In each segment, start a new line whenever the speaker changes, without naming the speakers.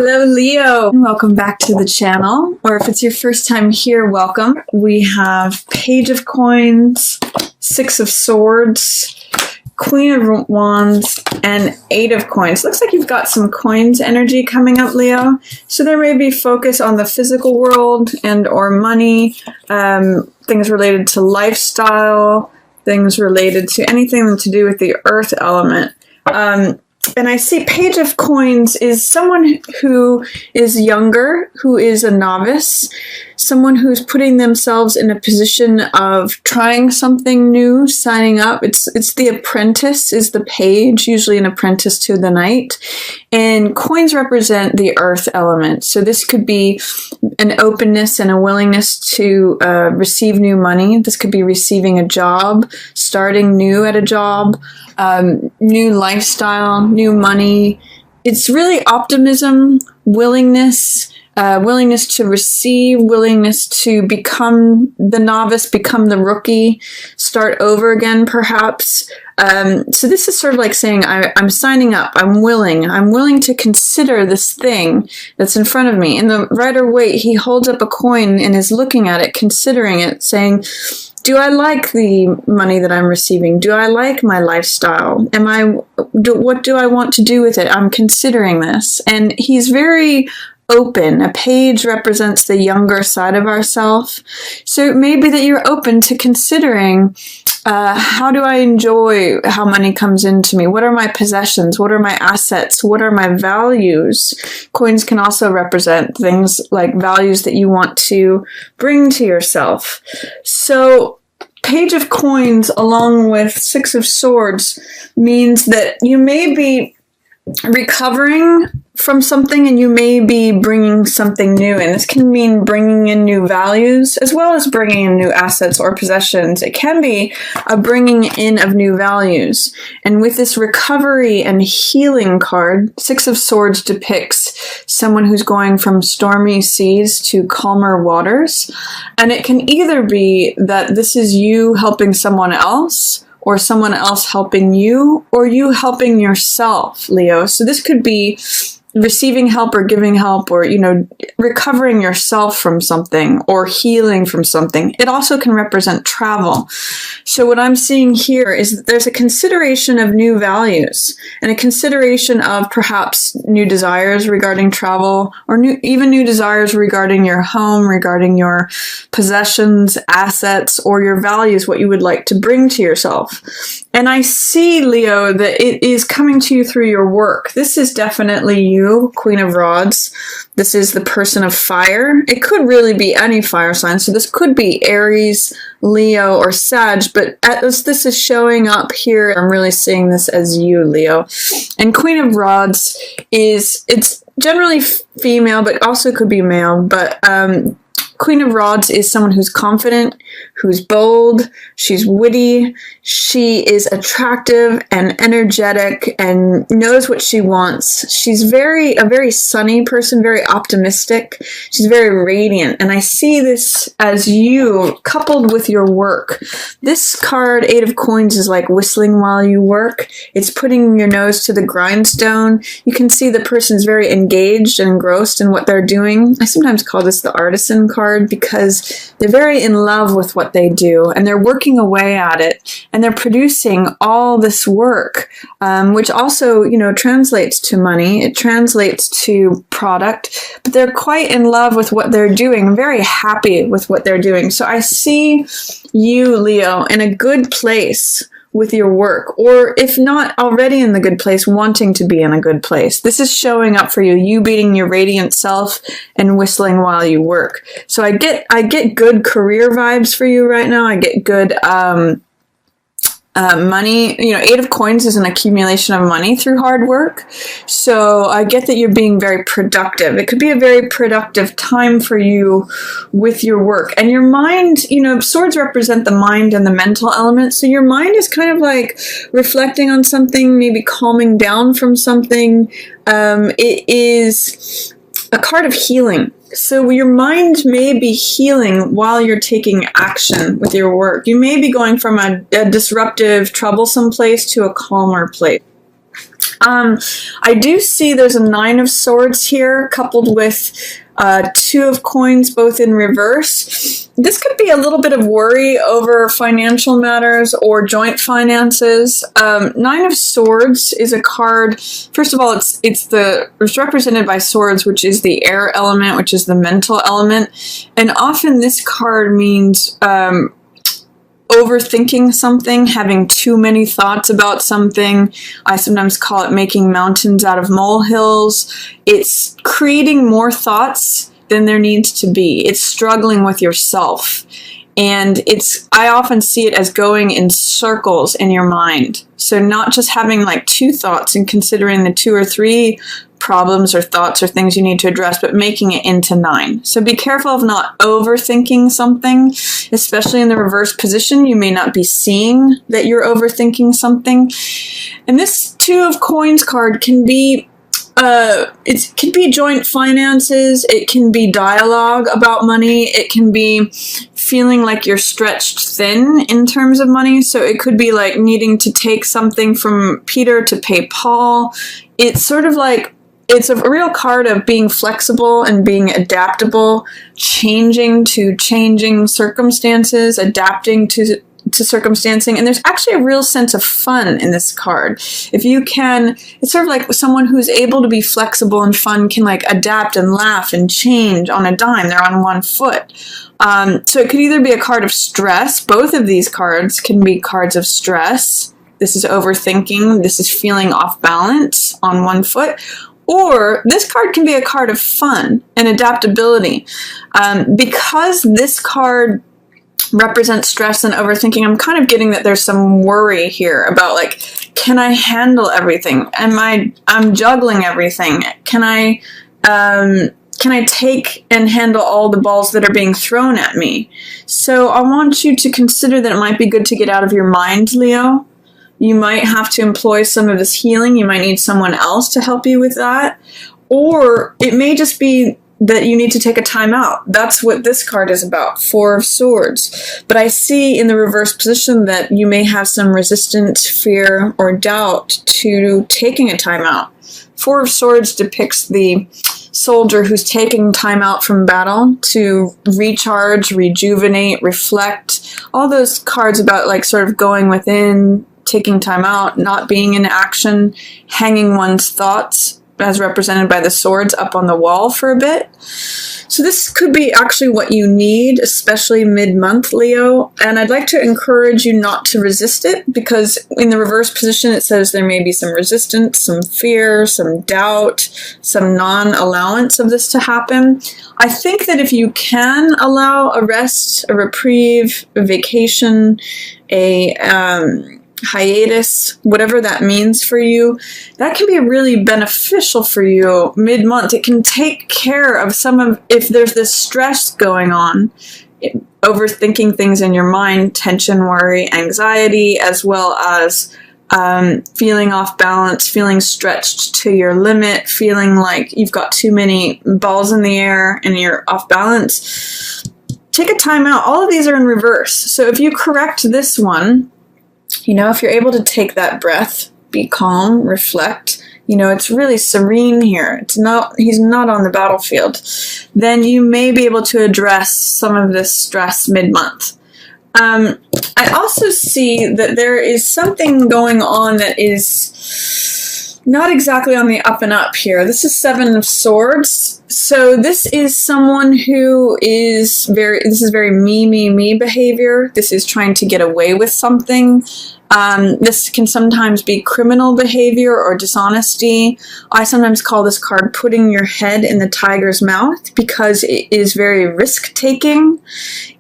Hello, Leo. Welcome back to the channel. Or if it's your first time here, welcome. We have Page of Coins, Six of Swords, Queen of Wands, and Eight of Coins. Looks like you've got some coins energy coming up, Leo. So there may be focus on the physical world and or money, things related to lifestyle, things related to anything to do with the earth element. And I see Page of Coins is someone who is younger, who is a novice, someone who's putting themselves in a position of trying something new, signing up. It's the apprentice is the page, usually an apprentice to the knight. And coins represent the earth element. So this could be an openness and a willingness to receive new money. This could be receiving a job, starting new at a job, new lifestyle, new money. It's really optimism, willingness, willingness to receive, willingness to become the novice, become the rookie, start over again perhaps. So this is sort of like saying, I'm signing up, I'm willing to consider this thing that's in front of me. In the Rider-Waite, he holds up a coin and is looking at it, considering it, saying, do I like the money that I'm receiving? Do I like my lifestyle? What do I want to do with it? I'm considering this. And he's very open. A page represents the younger side of ourselves. So it may be that you're open to considering, how do I enjoy how money comes into me? What are my possessions? What are my assets? What are my values? Coins can also represent things like values that you want to bring to yourself. So Page of Coins along with Six of Swords means that you may be recovering from something and you may be bringing something new in. This can mean bringing in new values as well as bringing in new assets or possessions. It can be a bringing in of new values. And with this recovery and healing card, Six of Swords depicts someone who's going from stormy seas to calmer waters. And it can either be that this is you helping someone else, or someone else helping you, or you helping yourself, Leo. So this could be receiving help or giving help, or, recovering yourself from something or healing from something. It also can represent travel. So what I'm seeing here is that there's a consideration of new values and a consideration of perhaps new desires regarding travel, or even new desires regarding your home, regarding your possessions, assets, or your values, what you would like to bring to yourself. And I see, Leo, that it is coming to you through your work. This is definitely you, Queen of Rods. This is the person of fire. It could really be any fire sign. So this could be Aries, Leo, or Sag, but as this is showing up here, I'm really seeing this as you, Leo. And Queen of Rods it's generally female, but also could be male, but Queen of Rods is someone who's confident, who's bold, she's witty, she is attractive and energetic and knows what she wants. She's a very sunny person, very optimistic. She's very radiant. And I see this as you coupled with your work. This card, Eight of Coins, is like whistling while you work. It's putting your nose to the grindstone. You can see the person's very engaged and engrossed in what they're doing. I sometimes call this the artisan card, because they're very in love with what they do and they're working away at it and they're producing all this work, which also, translates to money. It translates to product, but they're quite in love with what they're doing, very happy with what they're doing. So I see you, Leo, in a good place with your work, or if not already in the good place, wanting to be in a good place. This is showing up for you, you being your radiant self and whistling while you work. So I get good career vibes for you right now. I get good money. Eight of Coins is an accumulation of money through hard work. So I get that you're being very productive. It could be a very productive time for you with your work. And your mind, swords represent the mind and the mental element. So your mind is kind of like reflecting on something, maybe calming down from something. It is a card of healing. So your mind may be healing while you're taking action with your work. You may be going from a disruptive, troublesome place to a calmer place. I do see there's a 9 of Swords here, coupled with 2 of Coins, both in reverse. This could be a little bit of worry over financial matters or joint finances. 9 of Swords is a card. First of all, it's represented by swords, which is the air element, which is the mental element, and often this card means overthinking something, having too many thoughts about something. I sometimes call it making mountains out of molehills. It's creating more thoughts than there needs to be. It's struggling with yourself. And I often see it as going in circles in your mind. So not just having like 2 thoughts and considering the 2 or 3 problems or thoughts or things you need to address, but making it into 9. So be careful of not overthinking something, especially in the reverse position. You may not be seeing that you're overthinking something. And this 2 of Coins card can be it can be joint finances, it can be dialogue about money, it can be feeling like you're stretched thin in terms of money. So it could be like needing to take something from Peter to pay Paul. It's sort of like, it's a real card of being flexible and being adaptable, changing to changing circumstances, adapting to circumstancing, and there's actually a real sense of fun in this card. If you can, it's sort of like someone who's able to be flexible and fun can like adapt and laugh and change on a dime. They're on one foot. So it could either be a card of stress. Both of these cards can be cards of stress. This is overthinking. This is feeling off balance on one foot. Or this card can be a card of fun and adaptability. Because this card represents stress and overthinking, I'm kind of getting that there's some worry here about like, can I handle everything? I'm juggling everything. Can I take and handle all the balls that are being thrown at me? So I want you to consider that it might be good to get out of your mind, Leo. You might have to employ some of this healing. You might need someone else to help you with that. Or it may just be that you need to take a time out. That's what this card is about, 4 of Swords. But I see in the reverse position that you may have some resistance, fear, or doubt to taking a time out. 4 of Swords depicts the soldier who's taking time out from battle to recharge, rejuvenate, reflect. All those cards about like sort of going within, taking time out, not being in action, hanging one's thoughts, as represented by the swords, up on the wall for a bit. So this could be actually what you need, especially mid-month, Leo. And I'd like to encourage you not to resist it, because in the reverse position it says there may be some resistance, some fear, some doubt, some non-allowance of this to happen. I think that if you can allow a rest, a reprieve, a vacation, a hiatus, whatever that means for you, that can be really beneficial for you mid-month. It can take care of if there's this stress going on, overthinking things in your mind, tension, worry, anxiety, as well as feeling off balance, feeling stretched to your limit, feeling like you've got too many balls in the air and you're off balance. Take a time out. All of these are in reverse. So if you correct this one, if you're able to take that breath, be calm, reflect, it's really serene here. He's not on the battlefield. Then you may be able to address some of this stress mid-month. I also see that there is something going on that is not exactly on the up and up here. This is 7 of Swords. So this is someone who is this is very me behavior. This is trying to get away with something. This can sometimes be criminal behavior or dishonesty. I sometimes call this card putting your head in the tiger's mouth, because it is very risk-taking.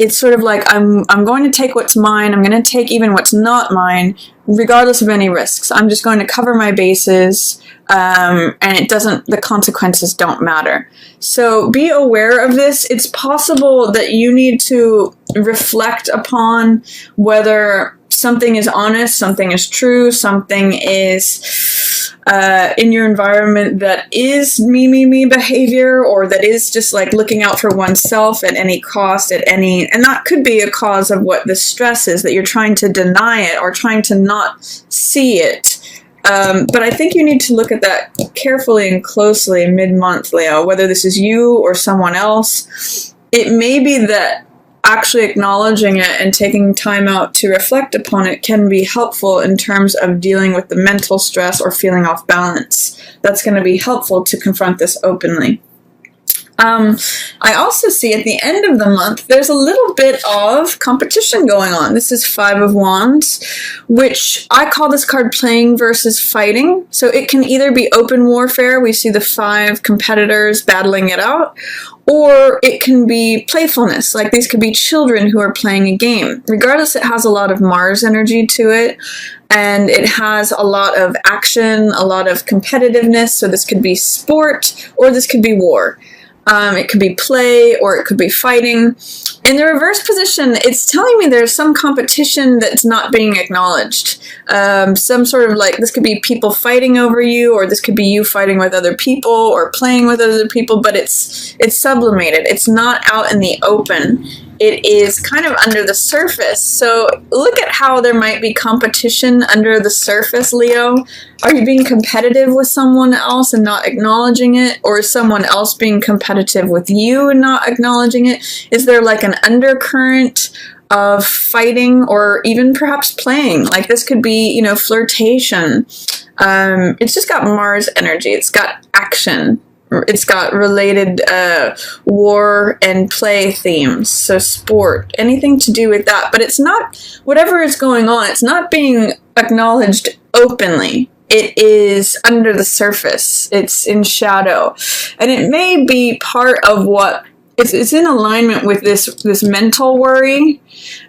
It's sort of like, I'm going to take what's mine. I'm going to take even what's not mine, regardless of any risks. I'm just going to cover my bases, and the consequences don't matter. So be aware of this. It's possible that you need to reflect upon whether something is honest, something is true, something is in your environment that is me behavior, or that is just like looking out for oneself at any cost, and that could be a cause of what the stress is, that you're trying to deny it or trying to not see it. But I think you need to look at that carefully and closely mid-month, Leo, whether this is you or someone else. It may be that actually acknowledging it and taking time out to reflect upon it can be helpful in terms of dealing with the mental stress or feeling off balance. That's going to be helpful to confront this openly. I also see at the end of the month, there's a little bit of competition going on. This is Five of Wands, which I call this card playing versus fighting. So it can either be open warfare, we see the 5 competitors battling it out, or it can be playfulness, like these could be children who are playing a game. Regardless, it has a lot of Mars energy to it, and it has a lot of action, a lot of competitiveness, so this could be sport, or this could be war. It could be play, or it could be fighting. In the reverse position, it's telling me there's some competition that's not being acknowledged. Some sort of like, this could be people fighting over you, or this could be you fighting with other people, or playing with other people, but it's sublimated. It's not out in the open. It is kind of under the surface. So look at how there might be competition under the surface, Leo. Are you being competitive with someone else and not acknowledging it? Or is someone else being competitive with you and not acknowledging it? Is there like an undercurrent of fighting or even perhaps playing? Like this could be, you know, flirtation. It's just got Mars energy. It's got action. It's got related war and play themes, so sport, anything to do with that. But it's not, whatever is going on, it's not being acknowledged openly. It is under the surface. It's in shadow. And it may be part of what, it's in alignment with this mental worry.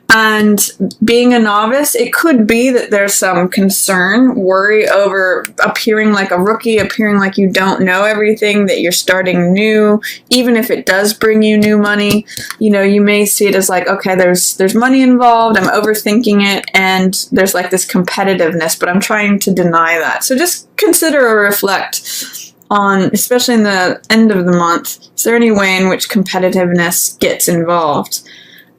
And being a novice, it could be that there's some concern, worry over appearing like a rookie, appearing like you don't know everything, that you're starting new, even if it does bring you new money. You know, you may see it as like, okay, there's money involved, I'm overthinking it, and there's like this competitiveness, but I'm trying to deny that. So just consider or reflect on, especially in the end of the month, is there any way in which competitiveness gets involved?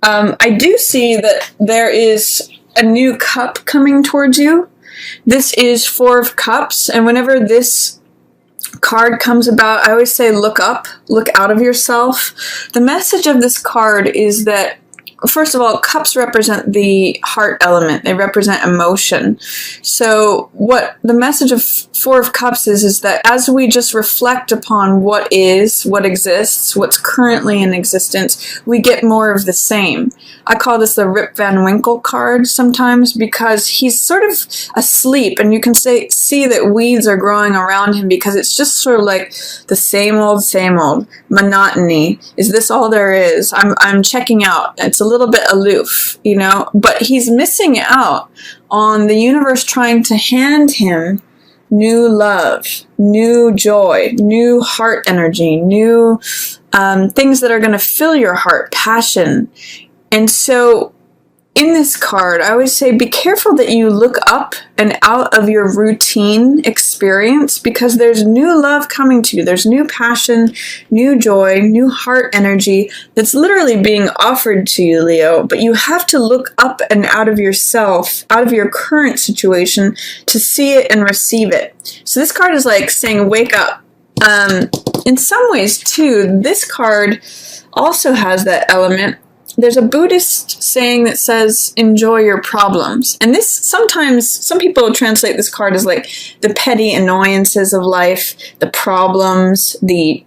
I do see that there is a new cup coming towards you. This is 4 of Cups, and whenever this card comes about, I always say look up, look out of yourself. The message of this card is that, first of all, cups represent the heart element. They represent emotion. So what the message of 4 of Cups is that as we just reflect upon what is, what exists, what's currently in existence, we get more of the same. I call this the Rip Van Winkle card sometimes because he's sort of asleep, and you can see that weeds are growing around him because it's just sort of like the same old monotony. Is this all there is? I'm checking out. It's a little bit aloof, you know, but he's missing out on the universe trying to hand him new love, new joy, new heart energy, new things that are going to fill your heart, passion. And so in this card, I always say be careful that you look up and out of your routine experience, because there's new love coming to you. There's new passion, new joy, new heart energy that's literally being offered to you, Leo. But you have to look up and out of yourself, out of your current situation, to see it and receive it. So this card is like saying, wake up. In some ways, too, this card also has that element. There's a Buddhist saying that says, enjoy your problems. And this, sometimes, some people translate this card as like the petty annoyances of life, the problems, the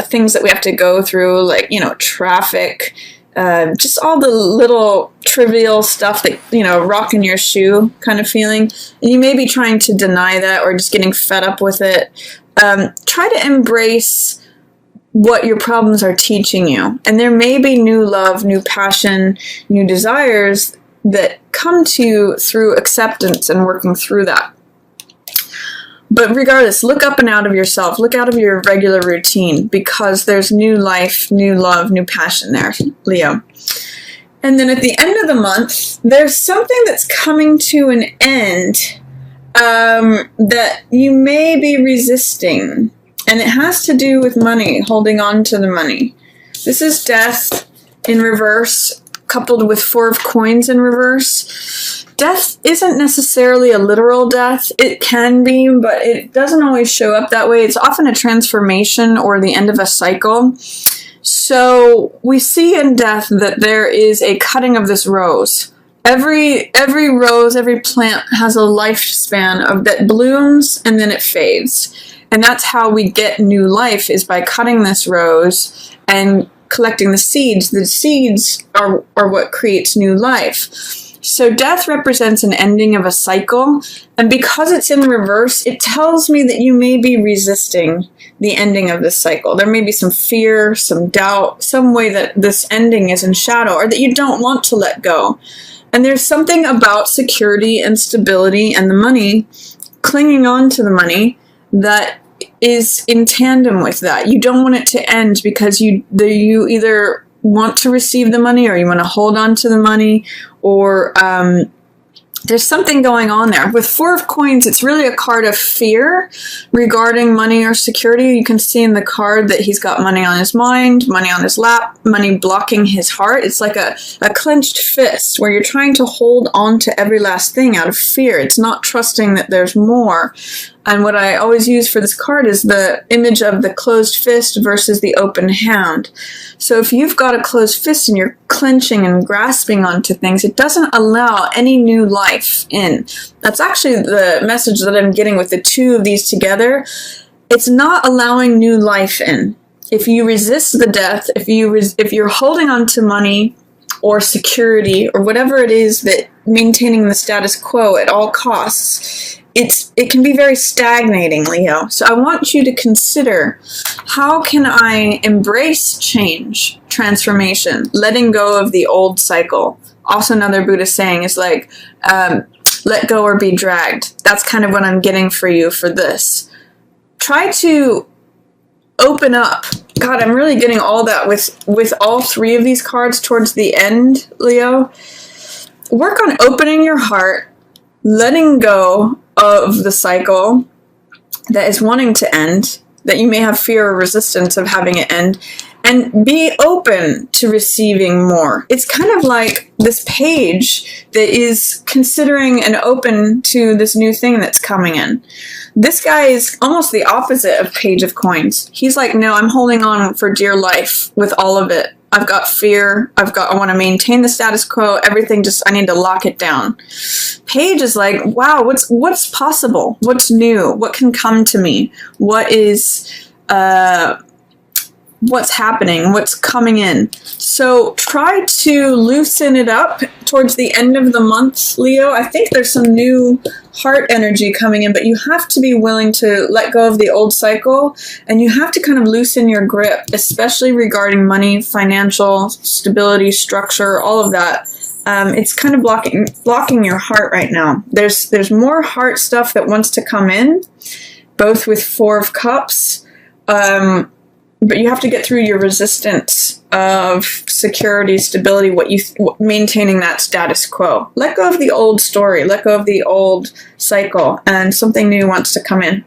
things that we have to go through, like, you know, traffic, just all the little trivial stuff that, you know, rock in your shoe kind of feeling. And you may be trying to deny that or just getting fed up with it. Try to embrace what your problems are teaching you. And there may be new love, new passion, new desires that come to you through acceptance and working through that. But regardless, look up and out of yourself. Look out of your regular routine, because there's new life, new love, new passion there, Leo. And then at the end of the month, there's something that's coming to an end that you may be resisting. And it has to do with money, holding on to the money. This is Death in reverse, coupled with 4 of Coins in reverse. death isn't necessarily a literal death. It can be, but it doesn't always show up that way. It's often a transformation or the end of a cycle. So we see in death that there is a cutting of this rose. Every rose, every plant has a lifespan of that blooms and then it fades. And that's how we get new life, is by cutting this rose and collecting the seeds. The seeds are what creates new life. So death represents an ending of a cycle, and because it's in reverse, it tells me that you may be resisting the ending of this cycle. There may be some fear, some doubt, some way that this ending is in shadow, or that you don't want to let go. And there's something about security and stability and the money, clinging on to the money, that is in tandem with that. You don't want it to end because you either want to receive the money or you want to hold on to the money, or there's something going on there. With Four of Coins, it's really a card of fear regarding money or security. You can see in the card that he's got money on his mind, money on his lap, money blocking his heart. It's like a clenched fist where you're trying to hold on to every last thing out of fear. It's not trusting that there's more. And what I always use for this card is the image of the closed fist versus the open hand. So if you've got a closed fist and you're clenching and grasping onto things, it doesn't allow any new life in. That's actually the message that I'm getting with the two of these together. It's not allowing new life in. If you resist the death, if you're holding on to money or security or whatever it is, that maintaining the status quo at all costs, it can be very stagnating, Leo. So I want you to consider, how can I embrace change, transformation, letting go of the old cycle? Also, another Buddhist saying is like, let go or be dragged. That's kind of what I'm getting for you for this. Try to open up. God, I'm really getting all that with all three of these cards towards the end, Leo. Work on opening your heart, letting go of the cycle that is wanting to end, that you may have fear or resistance of having it end, and be open to receiving more. It's kind of like this page that is considering and open to this new thing that's coming in. This guy is almost the opposite of Page of Coins. He's like, no, I'm holding on for dear life with all of it. I've got fear. I want to maintain the status quo. Everything I need to lock it down. Page is like, wow, what's possible? What's new? What can come to me? What is, what's happening? What's coming in? So try to loosen it up towards the end of the month, Leo. I think there's some new heart energy coming in, but you have to be willing to let go of the old cycle, and you have to kind of loosen your grip, especially regarding money, financial stability, structure, all of that. It's kind of blocking your heart right now. There's more heart stuff that wants to come in, both with Four of Cups, but you have to get through your resistance of security, stability, maintaining that status quo. Let go of the old story, let go of the old cycle, and something new wants to come in.